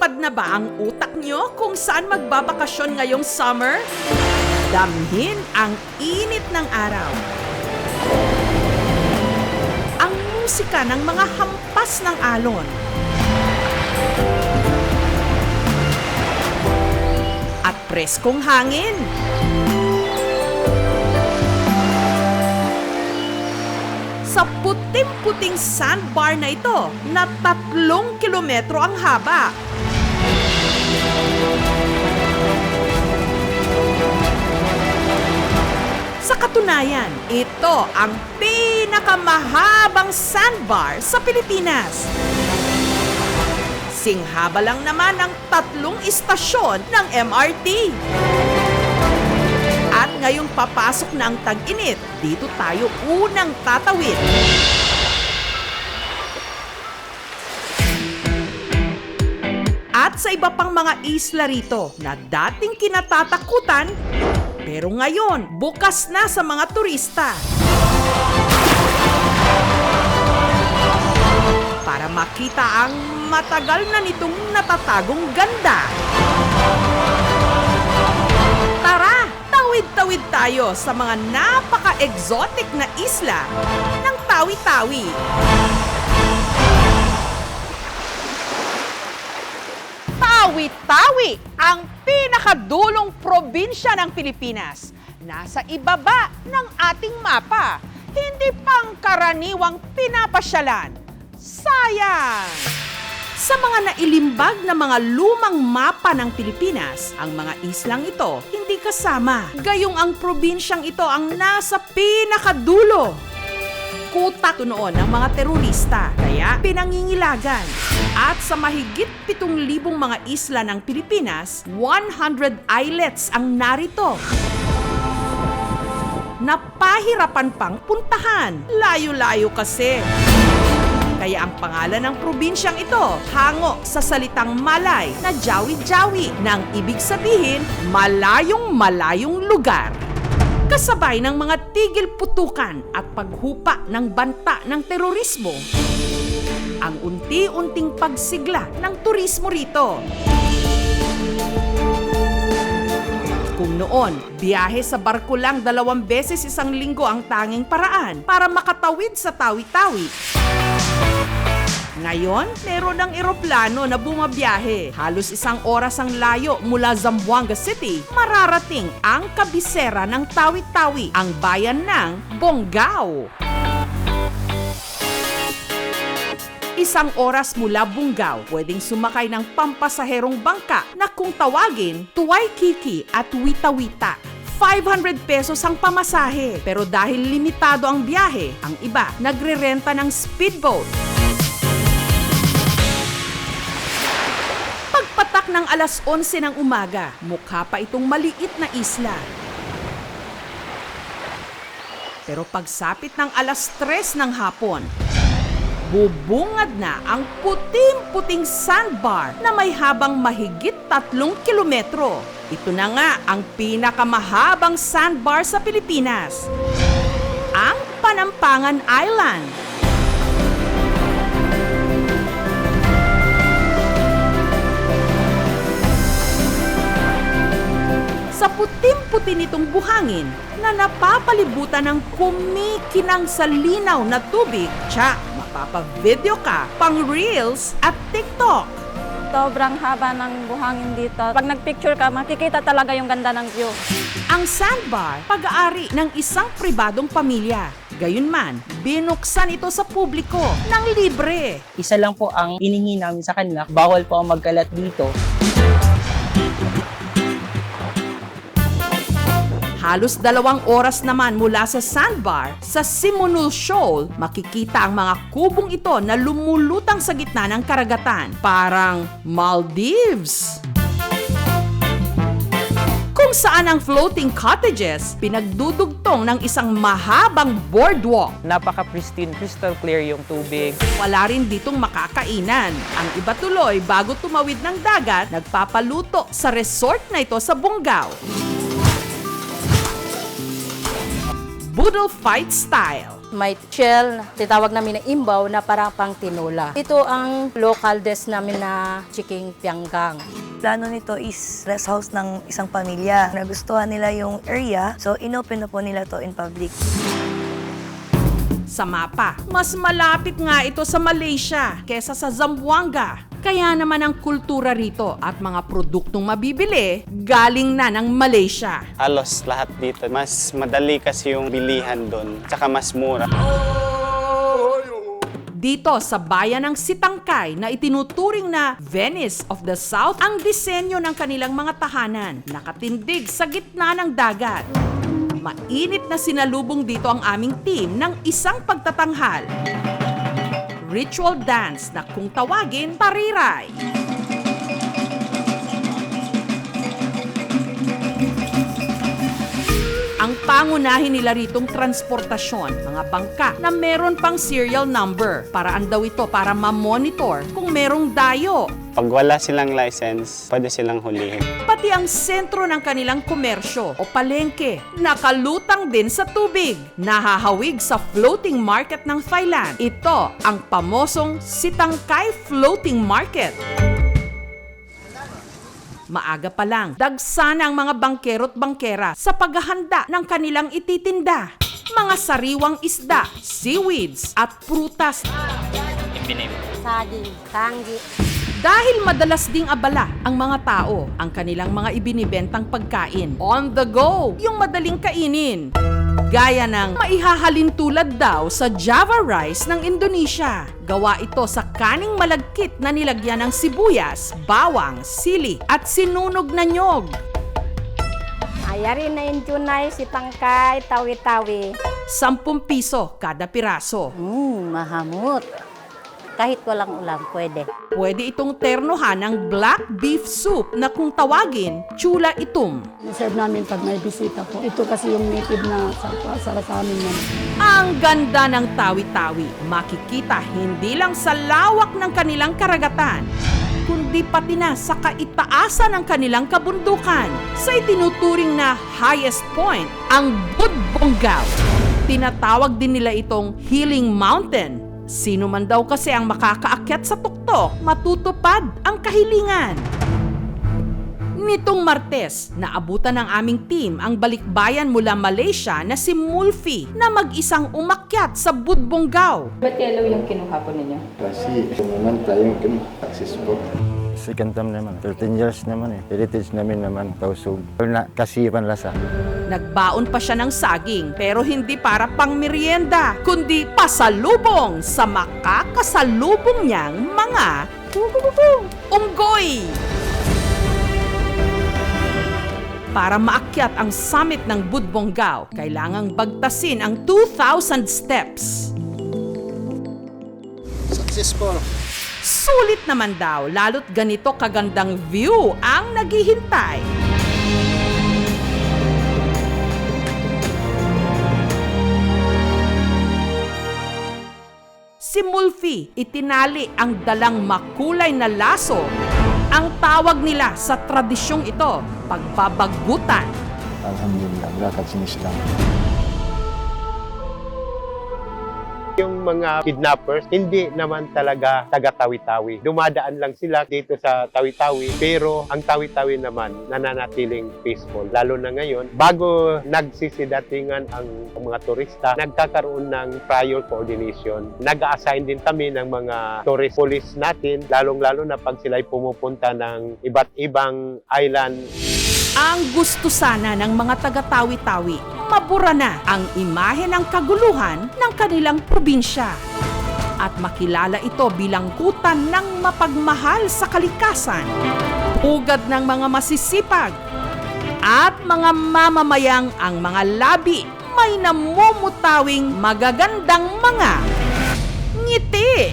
Lumilipad na ba ang utak nyo kung saan magbabakasyon ngayong summer? Damhin ang init ng araw. Ang musika ng mga hampas ng alon. At preskong hangin. Sa puting-puting sandbar na ito na 3 kilometro ang haba. Sa katunayan, ito ang pinakamahabang sandbar sa Pilipinas. Singhaba lang naman ang 3 istasyon ng MRT. At ngayong papasok na ang tag-init, dito tayo unang tatawid. At sa iba pang mga isla rito na dating kinatatakutan, pero ngayon bukas na sa mga turista. Para makita ang matagal na nitong natatagong ganda. Tara! Tawid-tawid tayo sa mga napaka-exotic na isla ng Tawi-Tawi. Tawi-Tawi, ang pinakadulong probinsya ng Pilipinas. Nasa ibaba ng ating mapa, hindi pangkaraniwang pinapasyalan. Sayang! Sa mga nailimbag na mga lumang mapa ng Pilipinas, ang mga islang ito hindi kasama. Gayong ang probinsyang ito ang nasa pinakadulo. Kuta ito noon ng mga terorista, kaya pinangingilagan. At sa mahigit 7,000 mga isla ng Pilipinas, 100 islets ang narito. Napahirapan pang puntahan. Layo-layo kasi. Kaya ang pangalan ng probinsyang ito, hango sa salitang Malay na Jawi-Jawi, nang ibig sabihin malayong-malayong lugar. Kasabay ng mga tigil putukan at paghupa ng banta ng terorismo, ang unti-unting pagsigla ng turismo rito. Kung noon, biyahe sa barko lang 2 beses isang linggo ang tanging paraan para makatawid sa Tawi-Tawi. Ngayon, meron ng eroplano na bumabiyahe. Halos 1 oras ang layo mula Zamboanga City. Mararating ang kabisera ng Tawi-Tawi, ang bayan ng Bonggao. 1 oras mula Bonggao, pwedeng sumakay ng pampasaherong bangka na kung tawagin, Tuwaykiki at Wita-Wita. 500 pesos ang pamasahe. Pero dahil limitado ang biyahe, ang iba nagrerenta ng speedboat. Pagpatak ng alas 11 ng umaga, mukha pa itong maliit na isla. Pero pagsapit ng alas 3 ng hapon, bubungad na ang puting-puting sandbar na may habang mahigit 3 kilometro. Ito na nga ang pinakamahabang sandbar sa Pilipinas, ang Panampangan Island. Sa puting-puti nitong buhangin na napapalibutan ng kumikinang sa linaw na tubig, mapapa-video ka, pang reels at TikTok. Sobrang haba ng buhangin dito. Pag nagpicture ka, makikita talaga yung ganda ng view. Ang sandbar, pag-aari ng isang pribadong pamilya. Gayunman, binuksan ito sa publiko ng libre. Isa lang po ang hinihingi namin sa kanila, bawal po ang magkalat dito. Halos 2 oras naman mula sa sandbar, sa Simonul Shoal, makikita ang mga kubong ito na lumulutang sa gitna ng karagatan. Parang Maldives! Kung saan ang floating cottages, pinagdudugtong ng isang mahabang boardwalk. Napaka-pristine, crystal clear yung tubig. Wala rin ditong makakainan. Ang iba tuloy, bago tumawid ng dagat, nagpapaluto sa resort na ito sa Bonggao. Boodle fight style. may shell, titawag namin na imbaw na parang pang tinola. Ito ang local dish namin na chicken pianggang. Plano nito is rest house ng isang pamilya. Nagustuhan nila yung area, so inopen na po nila to in public. Sa mapa, mas malapit nga ito sa Malaysia kesa sa Zamboanga. Kaya naman ang kultura rito at mga produktong mabibili galing na ng Malaysia. Halos lahat dito. Mas madali kasi yung bilihan doon, tsaka mas mura. Dito sa bayan ng Sitangkay na itinuturing na Venice of the South, ang disenyo ng kanilang mga tahanan, nakatindig sa gitna ng dagat. Mainit na sinalubong dito ang aming team ng isang pagtatanghal. Ritual dance na kung tawagin, tariray. Ang pangunahin nila ritong transportasyon, mga bangka na meron pang serial number. Paraan daw ito para ma-monitor kung merong dayo. Pag wala silang license, pwede silang hulihin. Pati ang sentro ng kanilang komersyo o palengke, nakalutang din sa tubig. Nahahawig sa floating market ng Thailand. Ito ang pamosong Sitangkay Floating Market. Maaga pa lang, dagsa na ang mga bangkero't bangkera sa paghahanda ng kanilang ititinda. Mga sariwang isda, seaweeds at prutas. Saging, tanggi. Dahil madalas ding abala ang mga tao, ang kanilang mga ibinibentang pagkain. On the go, yung madaling kainin. Gaya ng maihahalin tulad daw sa Java rice ng Indonesia. Gawa ito sa kaning malagkit na nilagyan ng sibuyas, bawang, sili at sinunog na nyog. Ayari na yung tunay, sitangkay, tawi-tawi. 10 piso kada piraso. Mahamot. Kahit walang ulam, pwede. Pwede itong ternohan ng black beef soup na kung tawagin, chula itum. Serve namin pag may bisita po. Ito kasi yung native na sa amin yan. Ang ganda ng tawi-tawi, makikita hindi lang sa lawak ng kanilang karagatan, kundi pati na sa kaitaasan ng kanilang kabundukan. Sa itinuturing na highest point, ang Budbonggao. Tinatawag din nila itong Healing Mountain. Sino man daw kasi ang makakaakyat sa tuktok, matutupad ang kahilingan. Nitong Martes, naabutan ng aming team ang balikbayan mula Malaysia na si Mulfi na mag-isang umakyat sa Budbonggao. Ba't yellow yung kinuha po ninyo? Kasi naman tayong access po. Second time naman, 13 years naman eh. Heritage namin naman, kausog. Kasipan lasa. Nagbaon pa siya ng saging pero hindi para pang merienda, kundi pasalubong sa makakasalubong niyang mga unggoy. Para maakyat ang summit ng Budbonggao, kailangang bagtasin ang 2,000 steps. Successful. Sulit naman daw, lalo't ganito kagandang view ang naghihintay. Si Mulfi, itinali ang dalang makulay na laso. Ang tawag nila sa tradisyong ito, pagbabagutan. Alhamdulillah, berakat sinis lang. Yung mga kidnappers, hindi naman talaga taga Tawi-Tawi. Dumadaan lang sila dito sa Tawi-Tawi, pero ang Tawi-Tawi naman nananatiling peaceful. Lalo na ngayon, bago nagsisidatingan ang mga turista, nagkakaroon ng prior coordination. Nag-a-assign din kami ng mga tourist police natin, lalong-lalo na pag sila'y pumupunta ng iba't ibang island. Ang gusto sana ng mga taga-Tawi-Tawi, mabura na ang imahe ng kaguluhan ng kanilang probinsya. At makilala ito bilang kutan ng mapagmahal sa kalikasan, hugad ng mga masisipag, at mga mamamayang ang mga labi may namumutawing magagandang mga ngiti.